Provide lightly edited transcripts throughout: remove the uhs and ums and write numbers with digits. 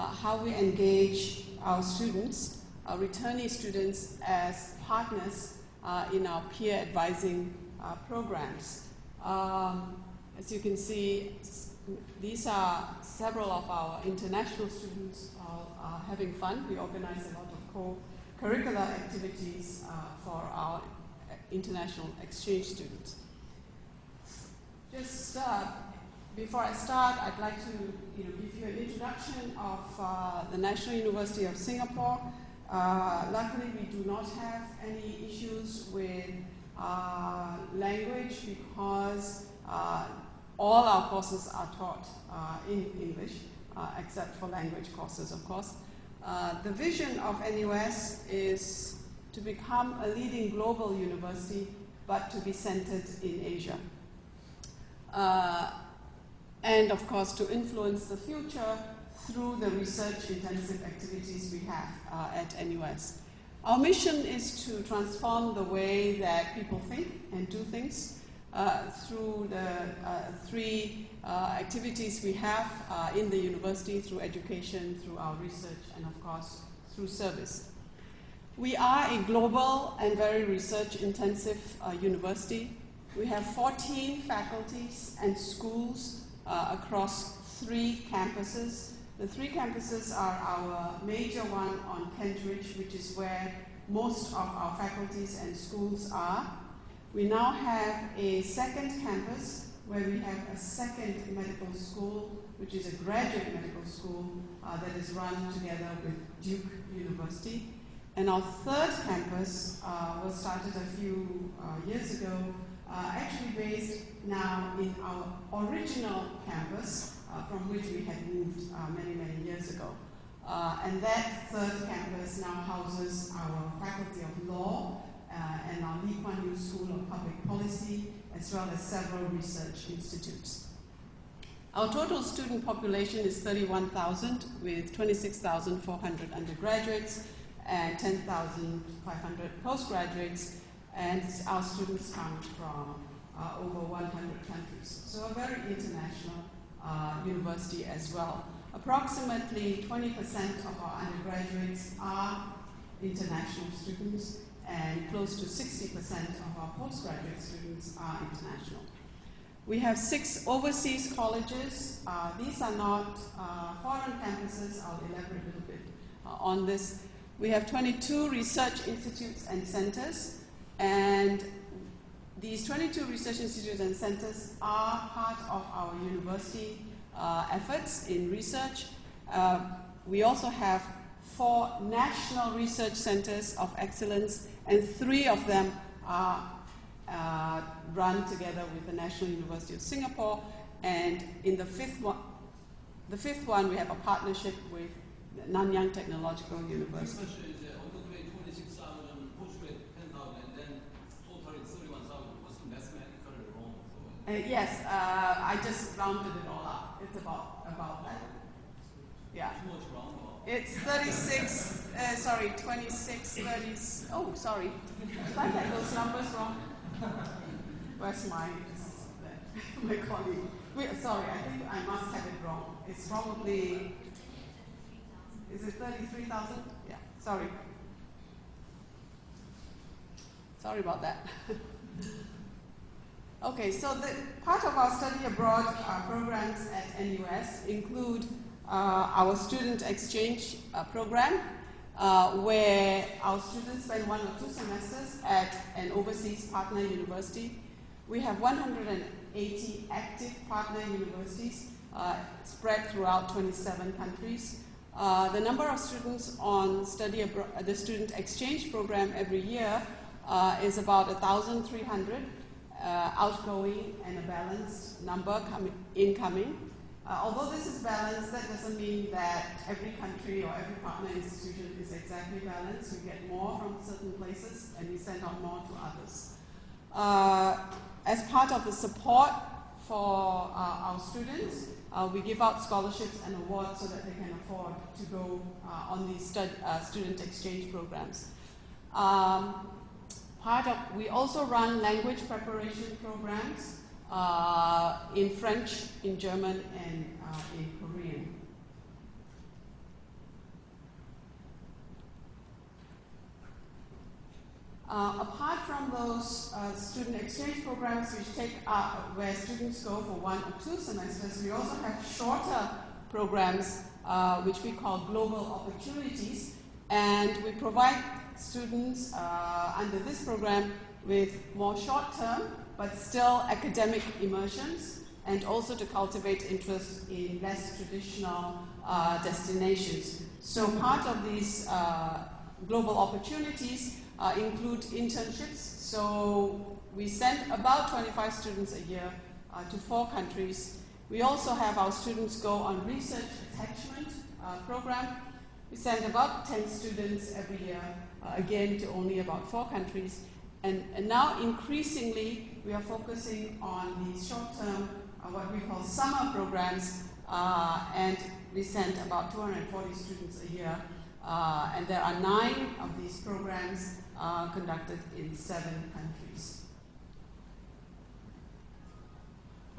how we engage our students, our returnee students, as partners in our peer advising programs. As you can see, these are several of our international students having fun. We organize a lot of co-curricular activities for our international exchange students. Just before I start, I'd like to give you an introduction of the National University of Singapore. Luckily, we do not have any issues with language because all our courses are taught in English, except for language courses, of course. The vision of NUS is to become a leading global university, but to be centered in Asia. And of course, to influence the future through the research-intensive activities we have at NUS. Our mission is to transform the way that people think and do things through the three activities we have in the university, through education, through our research, and of course, through service. We are a global and very research-intensive university. We have 14 faculties and schools across 3 campuses. The 3 campuses are our major one on Kent Ridge, which is where most of our faculties and schools are. We now have a second campus where we have a second medical school, which is a graduate medical school that is run together with Duke University. And our third campus was started a few years ago, actually based now in our original campus from which we had moved many, many years ago. And that third campus now houses our Faculty of Law and our Lee Kuan Yew School of Public Policy, as well as several research institutes. Our total student population is 31,000, with 26,400 undergraduates and 10,500 postgraduates, and our students come from over 100 countries. So a very international university as well. Approximately 20% of our undergraduates are international students, and close to 60% of our postgraduate students are international. We have 6 overseas colleges. These are not foreign campuses. I'll elaborate a little bit on this. We have 22 research institutes and centers, and these 22 research institutes and centers are part of our university efforts in research. We also have 4 national research centers of excellence, and 3 of them are run together with the National University of Singapore. And in the fifth one, we have a partnership with Nanyang Technological University. Undergrad 26,000, postgrad 10,000, and then total 31,000. Was mathematically wrong? Yes, I just rounded it all up. It's about that. Yeah. Too much wrong? It's 36, 26, 30. Oh, sorry. Did I get those numbers wrong? Where's my colleague? Sorry, I think I must have it wrong. It's probably, is it 33,000? Yeah, sorry. Sorry about that. Okay, so the part of our study abroad programs at NUS include our student exchange program, where our students spend 1 or 2 semesters at an overseas partner university. We have 180 active partner universities spread throughout 27 countries. The number of students on the student exchange program every year is about 1,300 outgoing and a balanced number incoming. Although this is balanced, that doesn't mean that every country or every partner institution is exactly balanced. We get more from certain places and we send out more to others. As part of the support for our students, we give out scholarships and awards so that they can afford to go on these student exchange programs. We also run language preparation programs in French, in German, and in Korean. Apart from those student exchange programs where students go for 1 or 2 semesters, we also have shorter programs which we call global opportunities, and we provide students under this program with more short-term but still academic immersions, and also to cultivate interest in less traditional destinations. So part of these global opportunities include internships. So we send about 25 students a year to 4 countries. We also have our students go on research attachment program. We send about 10 students every year, again to only about 4 countries. And now increasingly we are focusing on these short-term, what we call summer programs, and we send about 240 students a year. And there are 9 of these programs conducted in 7 countries.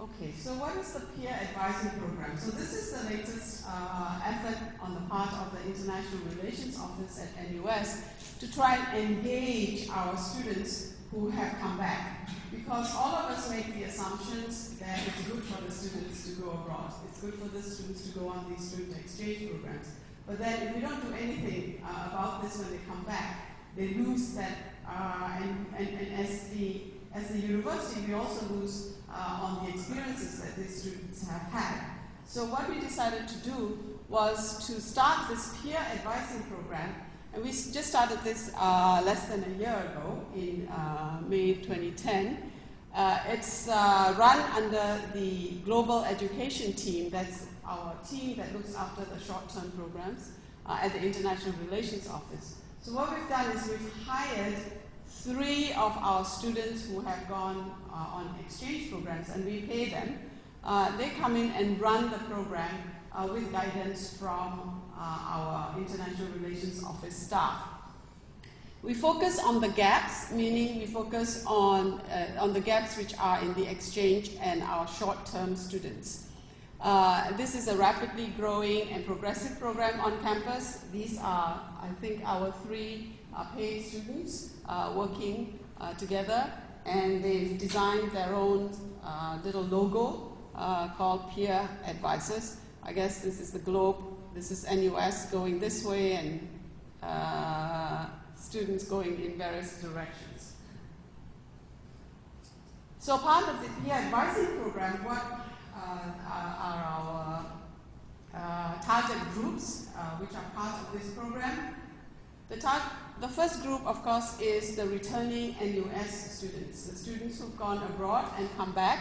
Okay, so what is the peer advising program? So this is the latest effort on the part of the International Relations Office at NUS to try and engage our students who have come back. Because all of us make the assumptions that it's good for the students to go abroad. It's good for the students to go on these student exchange programs. But then if we don't do anything about this when they come back, they lose that, and as the university, we also lose on the experiences that these students have had. So what we decided to do was to start this peer advising program, and we just started this less than a year ago in May 2010. It's run under the Global Education Team. That's our team that looks after the short-term programs at the International Relations Office. So what we've done is we've hired 3 of our students who have gone on exchange programs, and we pay them. They come in and run the program with guidance from our International Relations Office staff. We focus on the gaps, meaning we focus on the gaps which are in the exchange and our short-term students. This is a rapidly growing and progressive program on campus. These are, I think, our 3 paid students working together, and they've designed their own little logo called Peer Advisors. I guess this is the globe, this is NUS going this way, and students going in various directions. So part of the peer advising program, what are our target groups which are part of this program? The first group, of course, is the returning NUS students, the students who've gone abroad and come back.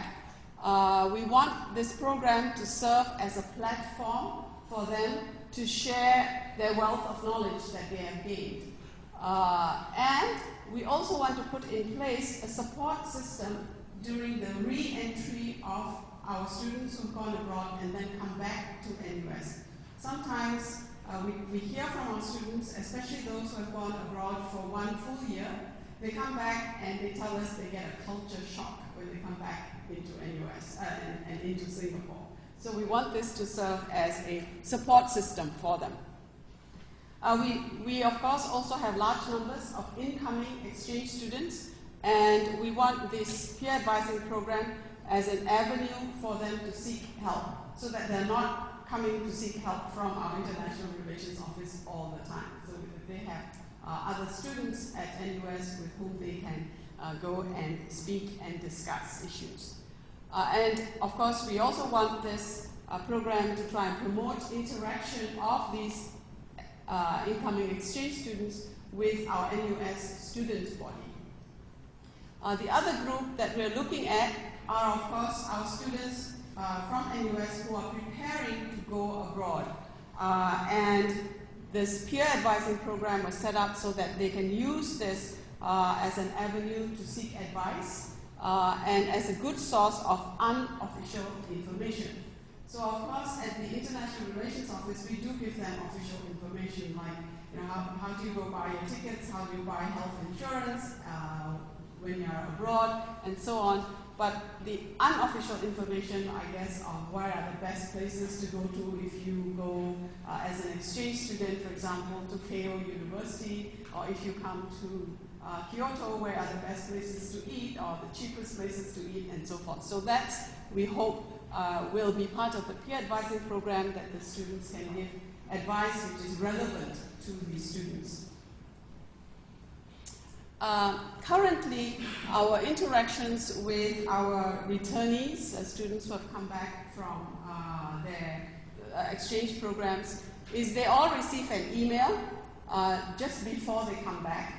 We want this program to serve as a platform for them to share their wealth of knowledge that they have gained. And we also want to put in place a support system during the re-entry of our students who've gone abroad and then come back to NUS. Sometimes we hear from our students, especially those who have gone abroad for 1 full year, they come back and they tell us they get a culture shock when they come back into NUS and into Singapore. So we want this to serve as a support system for them. We of course also have large numbers of incoming exchange students, and we want this peer advising program as an avenue for them to seek help, so that they're not coming to seek help from our International Relations Office all the time. So they have other students at NUS with whom they can go and speak and discuss issues. And of course, we also want this program to try and promote interaction of these incoming exchange students with our NUS student body. The other group that we're looking at are, of course, our students from NUS who are preparing to go abroad. And this peer advising program was set up so that they can use this as an avenue to seek advice and as a good source of unofficial information. So, of course, at the International Relations Office, we do give them official information, like, you know, how do you go buy your tickets, how do you buy health insurance when you're abroad, and so on. But the unofficial information, I guess, of where are the best places to go to if you go as an exchange student, for example, to Kyoto University, or if you come to Kyoto, where are the best places to eat or the cheapest places to eat, and so forth. So that's, we hope, will be part of the peer advising program, that the students can give advice which is relevant to the students. Currently, our interactions with our returnees, students who have come back from their exchange programs, is they all receive an email just before they come back.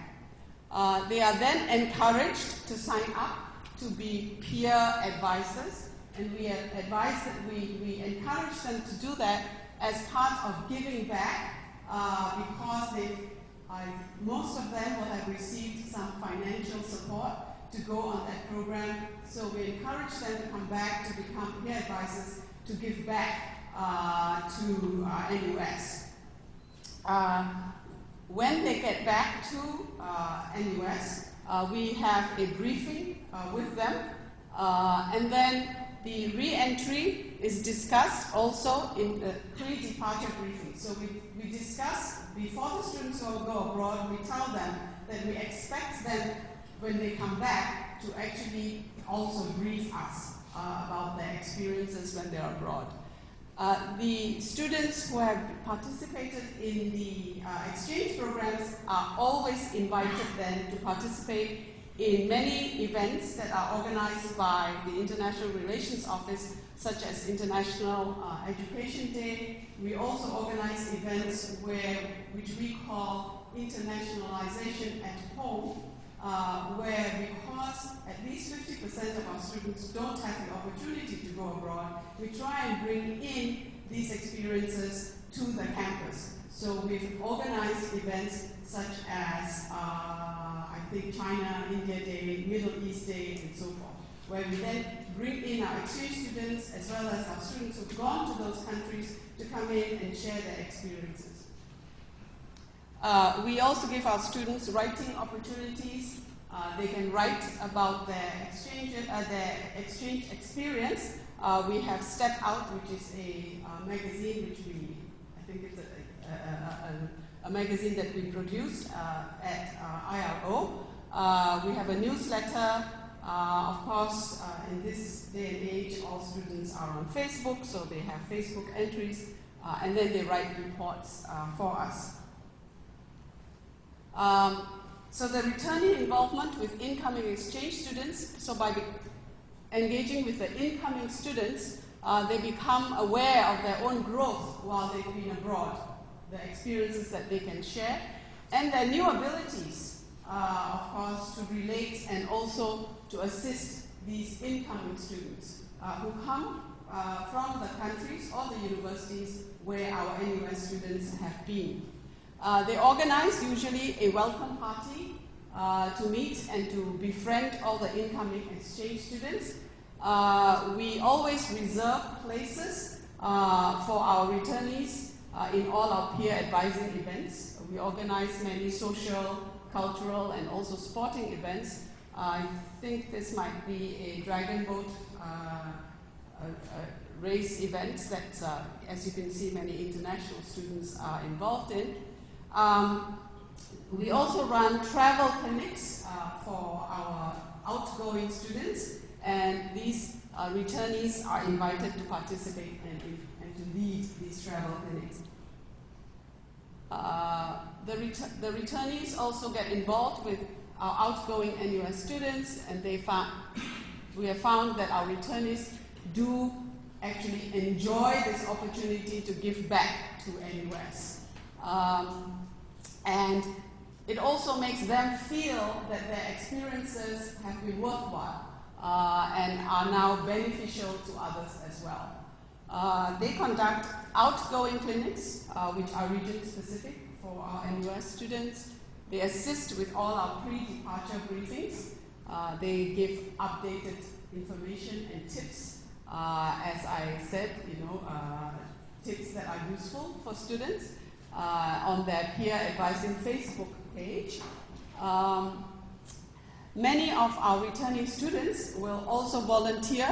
They are then encouraged to sign up to be peer advisors, and we advise that we encourage them to do that as part of giving back, because most of them will have received some financial support to go on that program. So we encourage them to come back to become peer advisors, to give back to NUS. When they get back to NUS, we have a briefing with them, and then the re-entry is discussed also in the pre-departure briefing. So we discuss, before the students go abroad, we tell them that we expect them, when they come back, to actually also brief us about their experiences when they're abroad. The students who have participated in the exchange programs are always invited then to participate in many events that are organized by the International Relations Office, such as International Education Day. We also organize events which we call internationalization at home, where, because at least 50% of our students don't have the opportunity to go abroad, we try and bring in these experiences to the campus. So we've organized events such as, I think, China, India Day, Middle East Day, and so forth, where we then bring in our exchange students as well as our students who've gone to those countries to come in and share their experiences. We also give our students writing opportunities. They can write about their exchange experience. We have Step Out, which is a magazine which I think it's a magazine that we produced at IRO. We have a newsletter. Of course, in this day and age, all students are on Facebook, so they have Facebook entries, and then they write reports for us. So the returnee involvement with incoming exchange students, so by engaging with the incoming students, they become aware of their own growth while they've been abroad, the experiences that they can share, and their new abilities, of course, to relate and also to assist these incoming students who come from the countries or the universities where our NUS students have been. They organize usually a welcome party to meet and to befriend all the incoming exchange students. We always reserve places for our returnees in all our peer advising events. We organize many social, cultural, and also sporting events. I think this might be a dragon boat race event that, as you can see, many international students are involved in. We also run travel clinics for our outgoing students, and these returnees are invited to participate and to lead these travel clinics. The returnees also get involved with our outgoing NUS students, and we have found that our returnees do actually enjoy this opportunity to give back to NUS. And it also makes them feel that their experiences have been worthwhile and are now beneficial to others as well. They conduct outgoing clinics, which are region-specific for our NUS students. They assist with all our pre-departure briefings. They give updated information and tips. As I said, tips that are useful for students on their peer advising Facebook page. Many of our returning students will also volunteer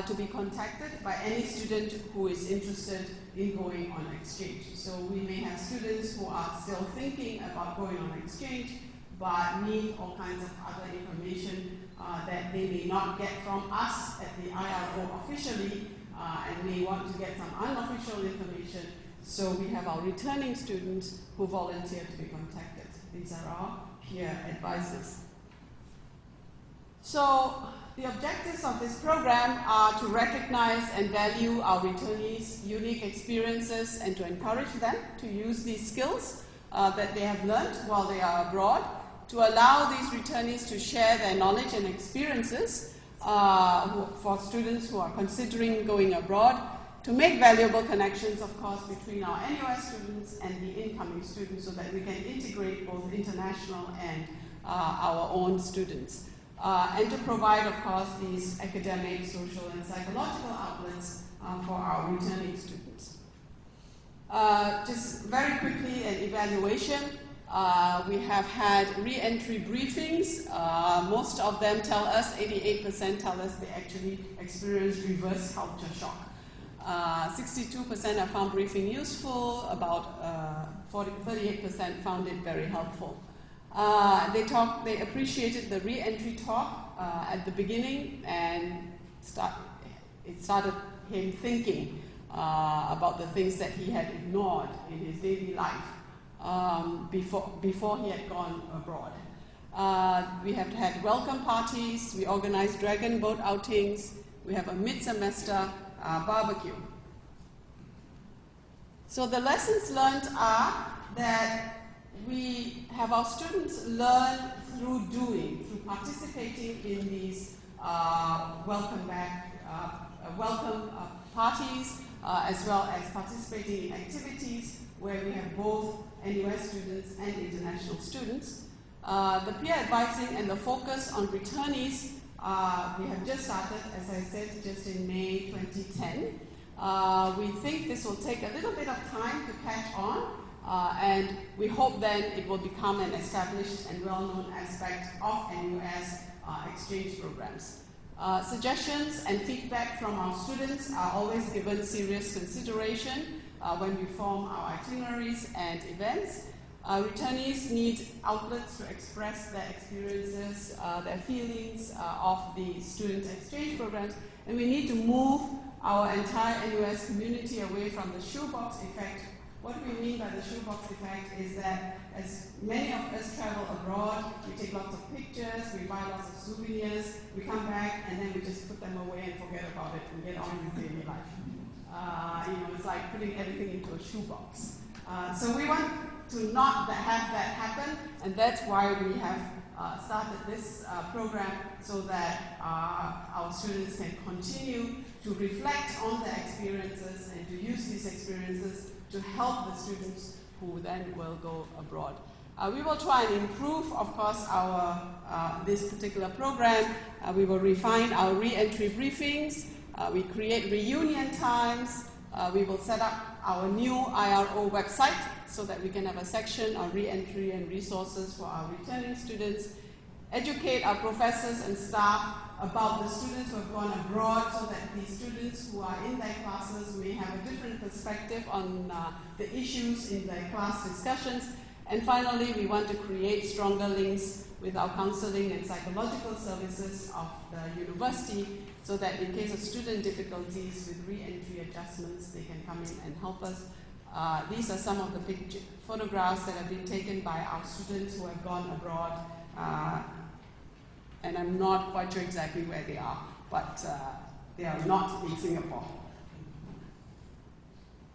to be contacted by any student who is interested in going on exchange. So we may have students who are still thinking about going on exchange, but need all kinds of other information that they may not get from us at the IRO officially, and may want to get some unofficial information. So we have our returning students who volunteer to be contacted. These are our peer advisors. So the objectives of this program are to recognize and value our returnees' unique experiences and to encourage them to use these skills that they have learned while they are abroad, to allow these returnees to share their knowledge and experiences for students who are considering going abroad, to make valuable connections, of course, between our NUS students and the incoming students so that we can integrate both international and our own students. And to provide, of course, these academic, social, and psychological outlets for our returning students. Just very quickly, an evaluation. We have had re-entry briefings. Most of them tell us, 88% tell us they actually experienced reverse culture shock. 62% have found briefing useful, about 38% found it very helpful. They appreciated the re-entry talk at the beginning, and it started him thinking about the things that he had ignored in his daily life before he had gone abroad. We have had welcome parties, we organized dragon boat outings, we have a mid-semester barbecue. So the lessons learned are that we have our students learn through doing, through participating in these welcome parties, as well as participating in activities where we have both NUS students and international students. The peer advising and the focus on returnees, we have just started, as I said, just in May 2010. We think this will take a little bit of time to catch on, and we hope then it will become an established and well-known aspect of NUS exchange programs. Suggestions and feedback from our students are always given serious consideration when we form our itineraries and events. Returnees need outlets to express their experiences, their feelings of the student exchange programs, and we need to move our entire NUS community away from the shoebox effect. What we mean by the shoebox effect is that as many of us travel abroad, we take lots of pictures, we buy lots of souvenirs, we come back and then we just put them away and forget about it and get on with daily life. It's like putting everything into a shoebox. So we want to not have that happen, and that's why we have started this program so that our students can continue to reflect on their experiences and to use these experiences to help the students who then will go abroad. We will try and improve, of course, this particular program. We will refine our re-entry briefings. We create reunion times. We will set up our new IRO website so that we can have a section on re-entry and resources for our returning students. Educate our professors and staff about the students who have gone abroad so that the students who are in their classes may have a different perspective on the issues in their class discussions. And finally, we want to create stronger links with our counseling and psychological services of the university so that in case of student difficulties with re-entry adjustments, they can come in and help us. These are some of the photographs that have been taken by our students who have gone abroad. And I'm not quite sure exactly where they are, but they are not in Singapore.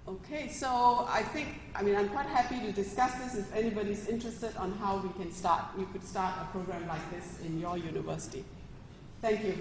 Okay, so I'm quite happy to discuss this if anybody's interested on how we can start. You could start a program like this in your university. Thank you.